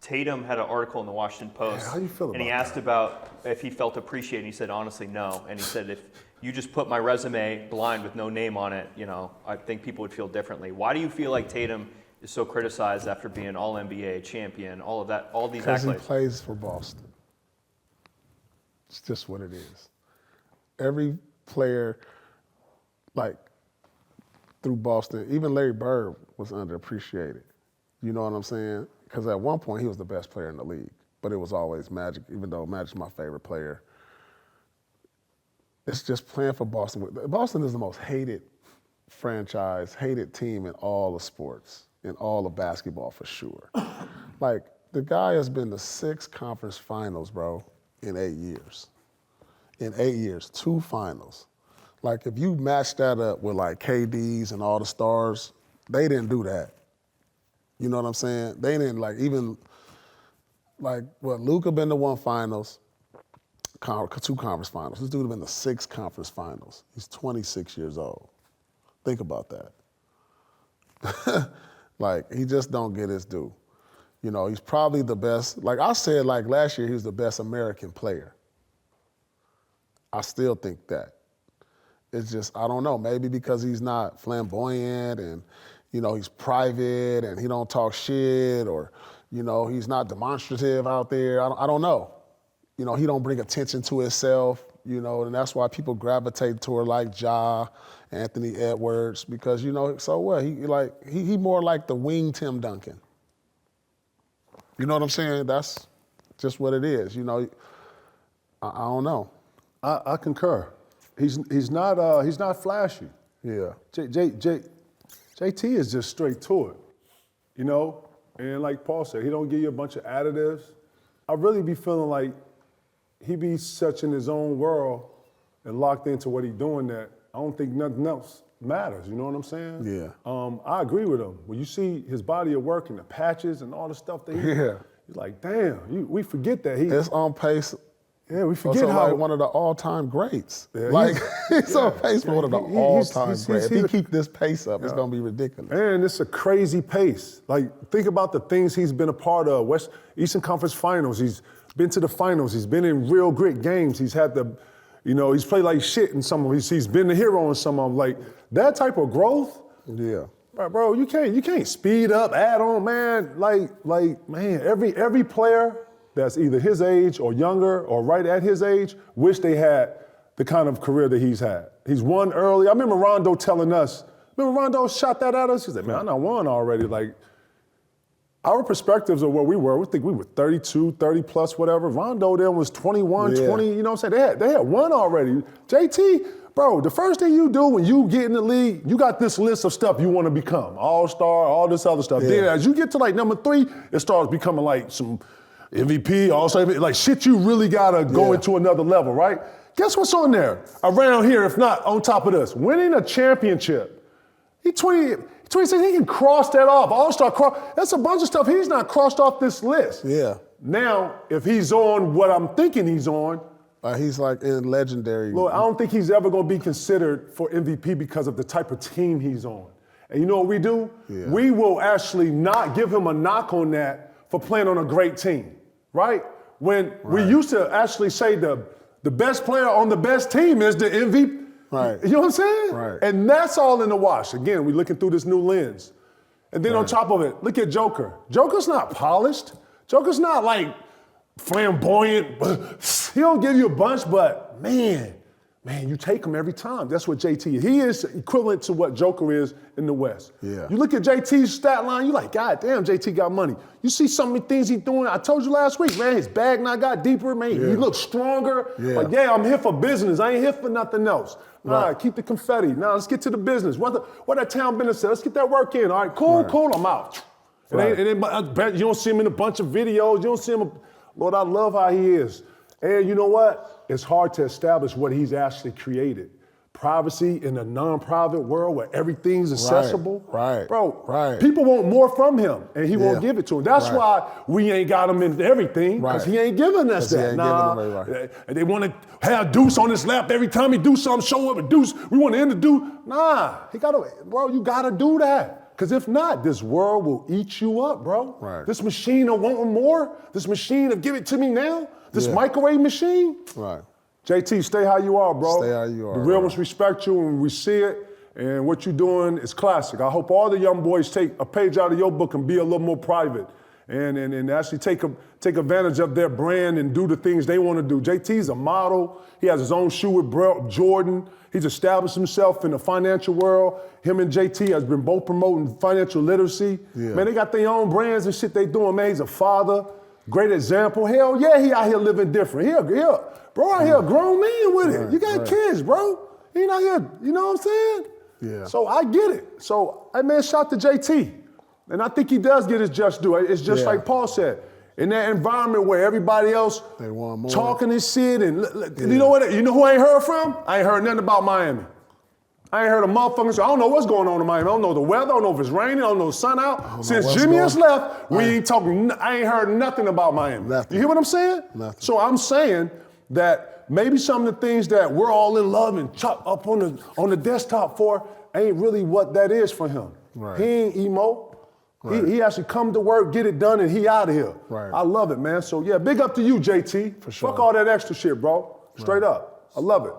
Tatum had an article in the Washington Post. How do you feel and he about asked about if he felt appreciated. He said, honestly, no. And he said, if you just put my resume blind with no name on it, I think people would feel differently. Why do you feel like Tatum is so criticized after being All-NBA champion, all of that, all these accolades? Because he plays for Boston. It's just what it is. Every player, through Boston, even Larry Bird was underappreciated. You know what I'm saying? Because at one point, he was the best player in the league. But it was always Magic, even though Magic's my favorite player. It's just playing for Boston. Boston is the most hated franchise, hated team in all of sports, in all of basketball for sure. The guy has been to 6 conference finals, bro, in 8 years. In 8 years, 2 finals. If you match that up with KD's and all the stars, they didn't do that. You know what I'm saying? They didn't Luka been to 1 finals, 2 conference finals. This dude have been to 6 conference finals. He's 26 years old. Think about that. He just don't get his due. He's probably the best. I said, last year, he was the best American player. I still think that. It's just, I don't know, maybe because he's not flamboyant and, he's private and he don't talk shit or, he's not demonstrative out there. I don't know. He don't bring attention to himself, and that's why people gravitate toward Ja, Anthony Edwards, because, so what? He more like the wing Tim Duncan. You know what I'm saying? That's just what it is. I don't know. I concur. He's not flashy. Yeah. JT is just straight to it, And like Paul said, he don't give you a bunch of additives. I really be feeling like he be such in his own world and locked into what he's doing that I don't think nothing else matters. You know what I'm saying? Yeah. I agree with him. When you see his body of work and the patches and all the stuff that he's like, damn, we forget that it's on pace. Yeah, we forget how one of the all-time greats. Yeah, he's on pace for one of the all-time greats. If he keep this pace up, it's gonna be ridiculous. And it's a crazy pace. Think about the things he's been a part of. Eastern Conference Finals. He's been to the finals. He's been in real grit games. He's had he's played like shit in some of them. He's been the hero in some of them. That type of growth. Yeah. Bro, you can't speed up, add on, man. Man, every player that's either his age or younger or right at his age, wish they had the kind of career that he's had. He's won early. I remember Rondo telling us, Rondo shot that at us? He said, man, I done won already. Our perspectives of where we were, we think we were 32, 30 plus, whatever. Rondo then was 21, 20, you know what I'm saying? They had won already. JT, bro, the first thing you do when you get in the league, you got this list of stuff you want to become. All-star, all this other stuff. Yeah. Then as you get to number 3, it starts becoming some MVP, all-star, shit you really gotta go into another level, right? Guess what's on there? Around here, if not on top of this, winning a championship. He 26, he can cross that off. All-star cross. That's a bunch of stuff he's not crossed off this list. Yeah. Now, if he's on what I'm thinking he's on, he's in legendary. Lord, I don't think he's ever gonna be considered for MVP because of the type of team he's on. And you know what we do? Yeah. We will actually not give him a knock on that for playing on a great team. Right? When we used to actually say the best player on the best team is the MVP. Right. You know what I'm saying? Right. And that's all in the wash. Again, we're looking through this new lens. And then on top of it, look at Joker. Joker's not polished. Joker's not flamboyant. He don't give you a bunch, but man, you take him every time. That's what JT is. He is equivalent to what Joker is in the West. Yeah. You look at JT's stat line, you're like, God damn, JT got money. You see some of the things he's doing. I told you last week, man, his bag now got deeper, man. He looks stronger. Yeah. I'm here for business. I ain't here for nothing else. Right. Keep the confetti. Now let's get to the business. What that town business said. Let's get that work in. All right, cool, I'm out. Right. You don't see him in a bunch of videos. You don't see him. Lord, I love how he is. And you know what? It's hard to establish what he's actually created. Privacy in a non-private world where everything's accessible. Right. Bro, people want more from him, and he won't give it to them. That's why we ain't got him in everything, because he ain't giving us that. And they want to have Deuce on his lap every time he do something, show up with Deuce. We want to end the Deuce. You got to do that. Because if not, this world will eat you up, bro. Right. This machine of wanting more, this machine of give it to me now, this Yeah. microwave machine. Right. JT, stay how you are, bro. Stay how you are, The real bro. ones respect you, and we see it. And what you're doing is classic. I hope all the young boys take a page out of your book and be a little more private, and actually take advantage of their brand and do the things they want to do. JT's a model. He has his own shoe with Jordan. He's established himself in the financial world. Him and JT has been both promoting financial literacy. Yeah. Man, they got their own brands and shit they doing, man. He's a father, great example. Hell yeah, he out here living different. Bro, out here a grown man with it. Right, You got right. kids, bro. He ain't out here, you know what I'm saying? Yeah. So I get it. So, hey man, shout to JT. And I think he does get his just due. It's just Yeah. like Paul said. In that environment where everybody else They want more. talking this shit and you know what? You know who I ain't heard from? I ain't heard nothing about Miami. I ain't heard a motherfucker say, I don't know what's going on in Miami. I don't know the weather. I don't know if it's raining. I don't know the sun out. Since what's Jimmy going- has left, we ain't talking. I ain't heard nothing about Miami. Nothing. You hear what I'm saying? Nothing. So I'm saying that maybe some of the things that we're all in love and chop up on the desktop for ain't really what that is for him. Right. He ain't emo. Right. He actually come to work, get it done, and he out of here. Right. I love it, man. So yeah, big up to you, JT. For sure. Fuck all that extra shit, bro. Straight up. I love it.